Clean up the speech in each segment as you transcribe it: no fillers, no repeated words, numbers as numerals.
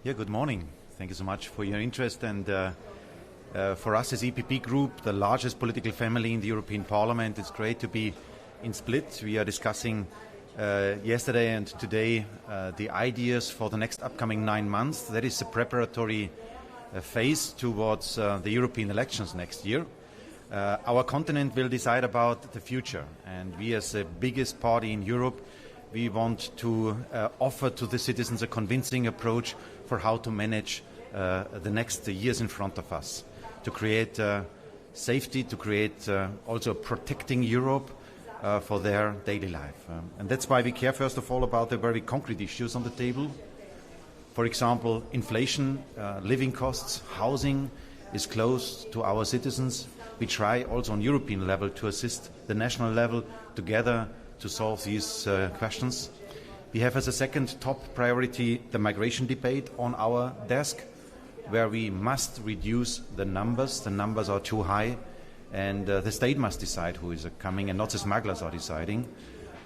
Yeah, good morning. Thank you so much for your interest. And for us as EPP Group, the largest political family in the European Parliament, it's great to be in Split. We are discussing yesterday and today the ideas for the next upcoming 9 months. That is a preparatory phase towards the European elections next year. Our continent will decide about the future, and we as the biggest party in Europe, we want to offer to the citizens a convincing approach for how to manage the next years in front of us, to create safety, to create also protecting Europe for their daily life. And that's why we care first of all about the very concrete issues on the table. For example, inflation, living costs, housing is close to our citizens. We try also on European level to assist the national level together to solve these questions. We have as a second top priority the migration debate on our desk, where we must reduce the numbers. The numbers are too high, and the state must decide who is coming and not the smugglers are deciding.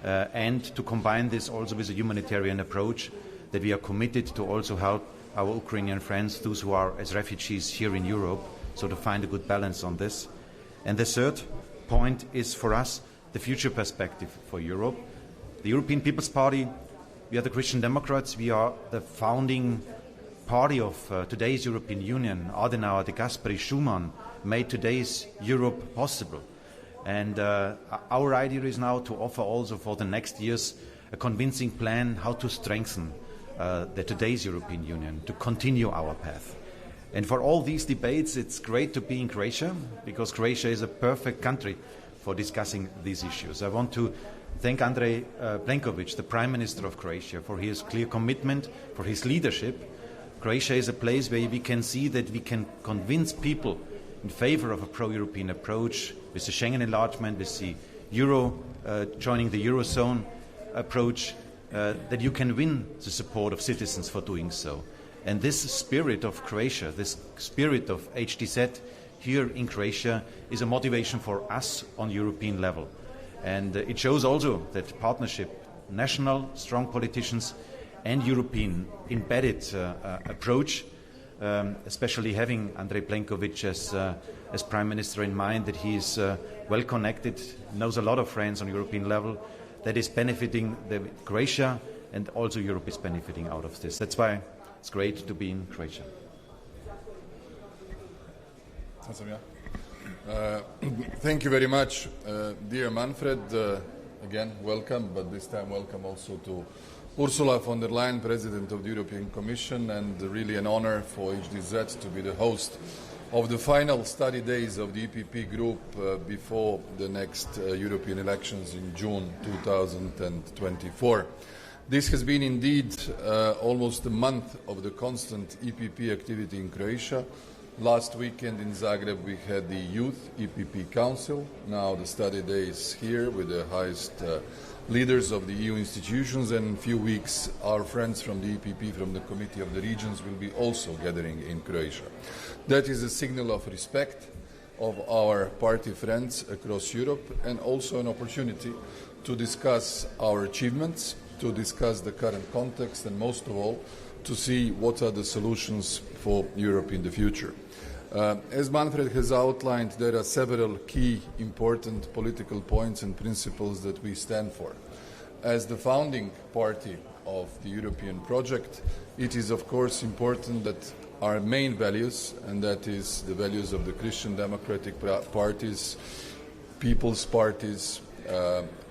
And to combine this also with a humanitarian approach, that we are committed to also help our Ukrainian friends, those who are as refugees here in Europe, so to find a good balance on this. And the third point is for us the future perspective for Europe. The European People's Party, we are the Christian Democrats, we are the founding party of today's European Union. Adenauer, De Gasperi, Schuman made today's Europe possible. And our idea is now to offer also for the next years a convincing plan how to strengthen today's European Union, to continue our path. And for all these debates, it's great to be in Croatia, because Croatia is a perfect country for discussing these issues. I want to thank Andrej PLENKOVIĆ, the Prime Minister of Croatia, for his clear commitment, for his leadership. Croatia is a place where we can see that we can convince people in favor of a pro-European approach, with the Schengen enlargement, with the Euro, joining the Eurozone approach, that you can win the support of citizens for doing so. And this spirit of Croatia, this spirit of HDZ here in Croatia is a motivation for us on European level. And it shows also that partnership, national strong politicians and European embedded approach, especially having Andrej PLENKOVIĆ as Prime Minister in mind, that he is well connected, knows a lot of friends on European level, that is benefiting Croatia, and also Europe is benefiting out of this. That's why it's great to be in Croatia. Thank you very much, dear Manfred. Again, welcome, but this time welcome also to Ursula von der Leyen, President of the European Commission, and really an honor for HDZ to be the host of the final study days of the EPP Group before the next European elections in June 2024. This has been indeed almost a month of the constant EPP activity in Croatia. Last weekend in Zagreb we had the Youth EPP Council. Now the study days here with the highest leaders of the EU institutions, and in a few weeks our friends from the EPP, from the Committee of the Regions, will be also gathering in Croatia. That is a signal of respect of our party friends across Europe, and also an opportunity to discuss our achievements, to discuss the current context, and most of all to see what are the solutions for Europe in the future. As Manfred has outlined, there are several key important political points and principles that we stand for. As the founding party of the European project, it is of course important that our main values, and that is the values of the Christian democratic parties, people's parties,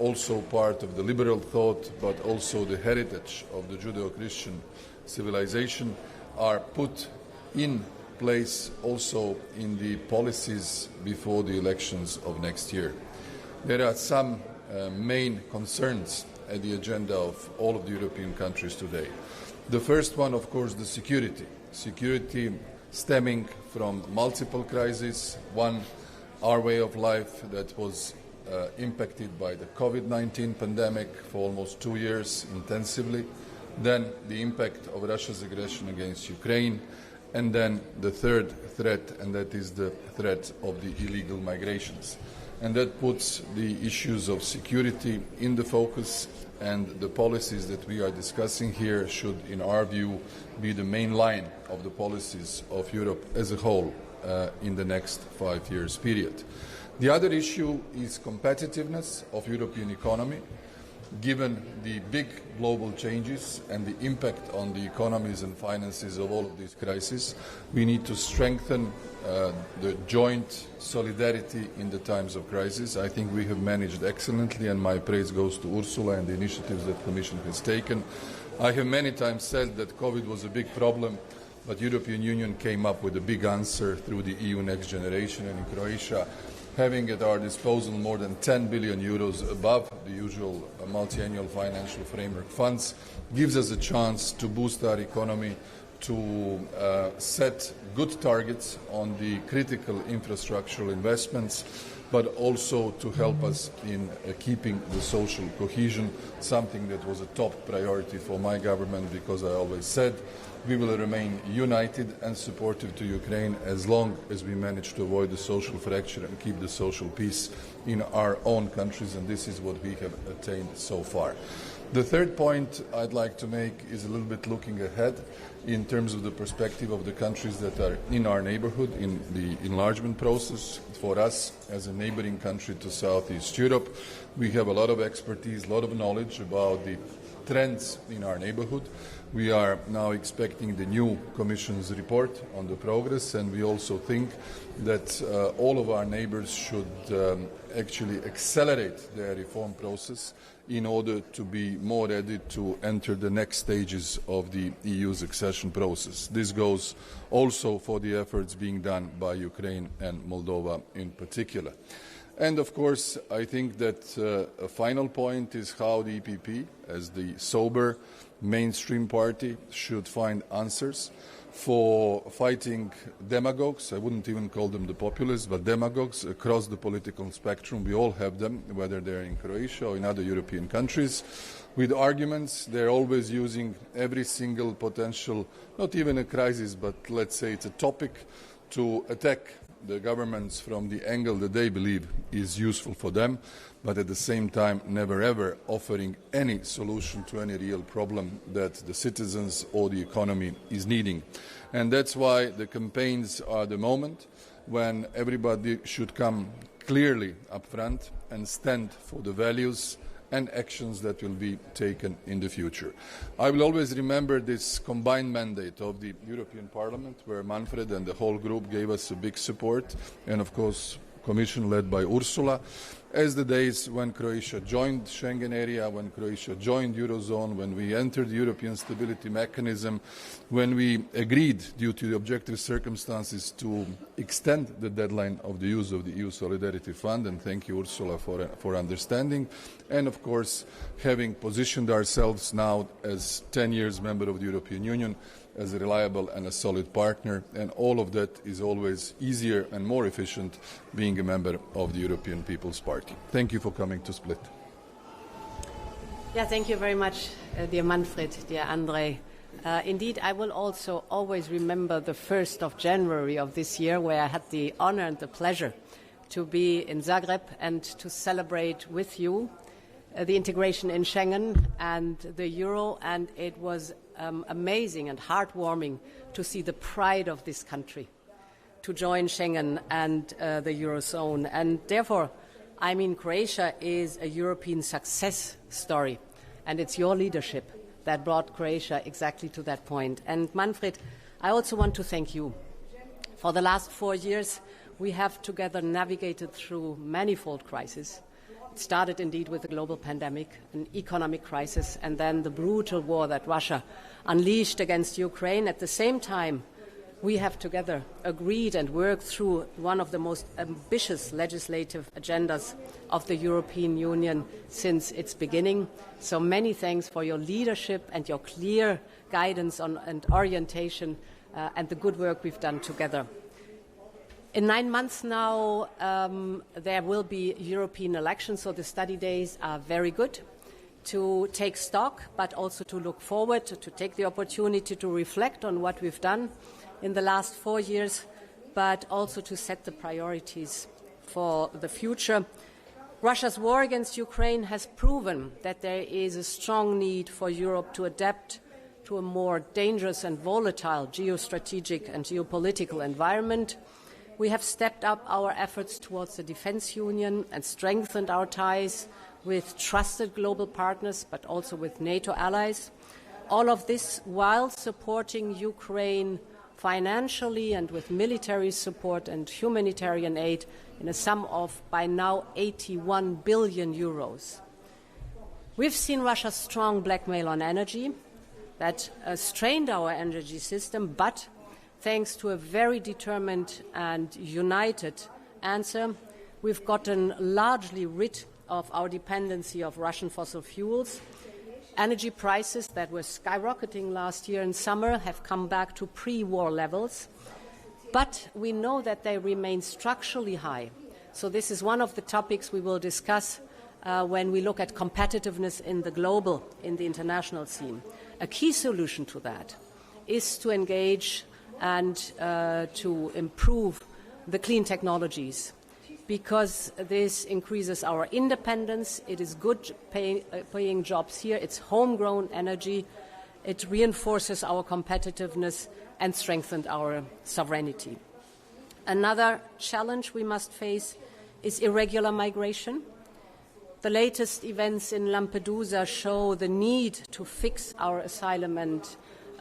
also part of the liberal thought, but also the heritage of the Judeo-Christian civilization, are put in place also in the policies before the elections of next year. There are some main concerns at the agenda of all of the European countries today. The first one, of course, the security. Security stemming from multiple crises. One, our way of life that was impacted by the COVID-19 pandemic for almost 2 years intensively. Then the impact of Russia's aggression against Ukraine. And then the third threat, and that is the threat of the illegal migrations. and that puts the issues of security in the focus, and the policies that we are discussing here should, in our view, be the main line of the policies of Europe as a whole in the next 5 years period. The other issue is competitiveness of European economy. Given the big global changes and the impact on the economies and finances of all of these crises, we need to strengthen the joint solidarity in the times of crisis. I think we have managed excellently, and my praise goes to Ursula and the initiatives that the Commission has taken. I have many times said that COVID was a big problem, but the European Union came up with a big answer through the EU Next Generation, and in Croatia, having at our disposal more than 10 billion euros above the usual multi-annual financial framework funds gives us a chance to boost our economy, to set good targets on the critical infrastructural investments, but also to help us in keeping the social cohesion, something that was a top priority for my government, because I always said we will remain united and supportive to Ukraine as long as we manage to avoid the social fracture and keep the social peace in our own countries, and this is what we have attained so far. The third point I'd like to make is a little bit looking ahead in terms of the perspective of the countries that are in our neighborhood in the enlargement process. For us, as a neighboring country to Southeast Europe, we have a lot of expertise, a lot of knowledge about the trends in our neighborhood. We are now expecting the new Commission's report on the progress, and we also think that all of our neighbors should actually accelerate their reform process in order to be more ready to enter the next stages of the EU's accession process. This goes also for the efforts being done by Ukraine and Moldova in particular. And of course, I think that a final point is how the EPP, as the sober mainstream party, should find answers for fighting demagogues. I wouldn't even call them the populists, but demagogues across the political spectrum. We all have them, whether they're in Croatia or in other European countries, with arguments. They're always using every single potential, not even a crisis, but let's say it's a topic, to attack the governments from the angle that they believe is useful for them, but at the same time never ever offering any solution to any real problem that the citizens or the economy is needing. And that's why the campaigns are the moment when everybody should come clearly up front and stand for the values and actions that will be taken in the future. I will always remember this combined mandate of the European Parliament, where Manfred and the whole group gave us a big support, and of course Commission led by Ursula, as the days when Croatia joined the Schengen area, when Croatia joined Eurozone, when we entered the European Stability Mechanism, when we agreed, due to the objective circumstances, to extend the deadline of the use of the EU Solidarity Fund, and thank you, Ursula, for understanding, and of course having positioned ourselves now as 10 years member of the European Union, as a reliable and a solid partner, and all of that is always easier and more efficient being a member of the European People's Party. Thank you for coming to Split. Yeah, thank you very much, dear Manfred, dear Andrej. Indeed, I will also always remember the 1st of January of this year, where I had the honor and the pleasure to be in Zagreb and to celebrate with you the integration in Schengen and the Euro, and it was amazing and heartwarming to see the pride of this country to join Schengen and the Eurozone. And therefore, I mean, Croatia is a European success story, and it's your leadership that brought Croatia exactly to that point. And Manfred, I also want to thank you. For the last 4 years, we have together navigated through manifold crises. It started indeed with the global pandemic, an economic crisis, and then the brutal war that Russia unleashed against Ukraine. At the same time, we have together agreed and worked through one of the most ambitious legislative agendas of the European Union since its beginning. So many thanks for your leadership and your clear guidance and orientation and the good work we've done together. In 9 months now, there will be European elections, so the study days are very good to take stock, but also to look forward, to take the opportunity to reflect on what we've done in the last 4 years, but also to set the priorities for the future. Russia's war against Ukraine has proven that there is a strong need for Europe to adapt to a more dangerous and volatile geostrategic and geopolitical environment. We have stepped up our efforts towards the defense union and strengthened our ties with trusted global partners, but also with NATO allies. All of this while supporting Ukraine financially and with military support and humanitarian aid in a sum of, by now, 81 billion euros. We've seen Russia's strong blackmail on energy that strained our energy system, but thanks to a very determined and united answer, we've gotten largely rid of our dependency of Russian fossil fuels. Energy prices that were skyrocketing last year in summer have come back to pre-war levels, but we know that they remain structurally high. So this is one of the topics we will discuss when we look at competitiveness in the international scene. A key solution to that is to engage and to improve the clean technologies, because this increases our independence, it is good paying jobs here, it's homegrown energy, it reinforces our competitiveness and strengthens our sovereignty. Another challenge we must face is irregular migration. The latest events in Lampedusa show the need to fix our asylum and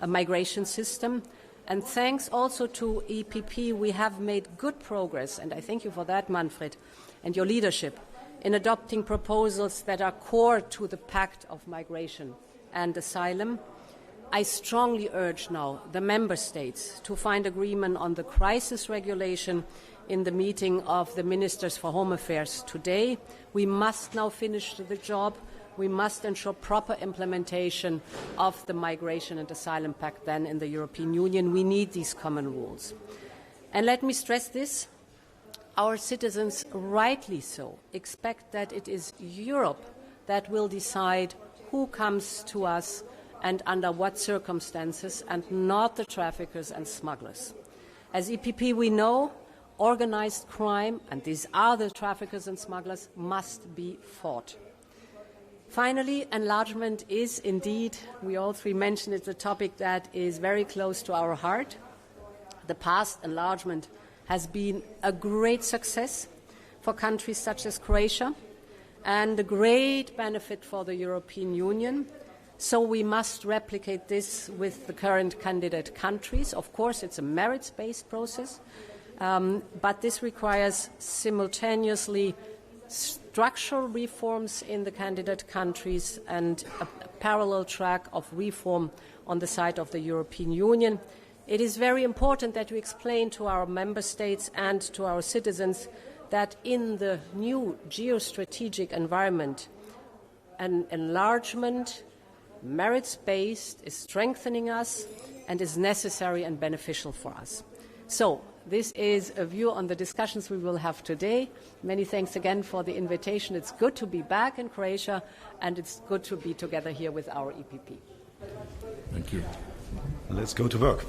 migration system. And thanks also to EPP, we have made good progress, and I thank you for that, Manfred, and your leadership, in adopting proposals that are core to the Pact of Migration and Asylum. I strongly urge now the Member States to find agreement on the crisis regulation in the meeting of the Ministers for Home Affairs today. We must now finish the job. We must ensure proper implementation of the Migration and Asylum Pact then in the European Union. We need these common rules. And let me stress this. Our citizens, rightly so, expect that it is Europe that will decide who comes to us and under what circumstances, and not the traffickers and smugglers. As EPP, we know organized crime, and these are the traffickers and smugglers, must be fought. Finally, enlargement is indeed, we all three mentioned it's a topic that is very close to our heart. The past enlargement has been a great success for countries such as Croatia and a great benefit for the European Union. So we must replicate this with the current candidate countries. Of course, it's a merits-based process, but this requires simultaneously structural reforms in the candidate countries and a parallel track of reform on the side of the European Union. It is very important that we explain to our member states and to our citizens that in the new geostrategic environment, an enlargement, merits-based, is strengthening us and is necessary and beneficial for us. So, this is a view on the discussions we will have today. Many thanks again for the invitation. It's good to be back in Croatia, and it's good to be together here with our EPP. Thank you. Let's go to work.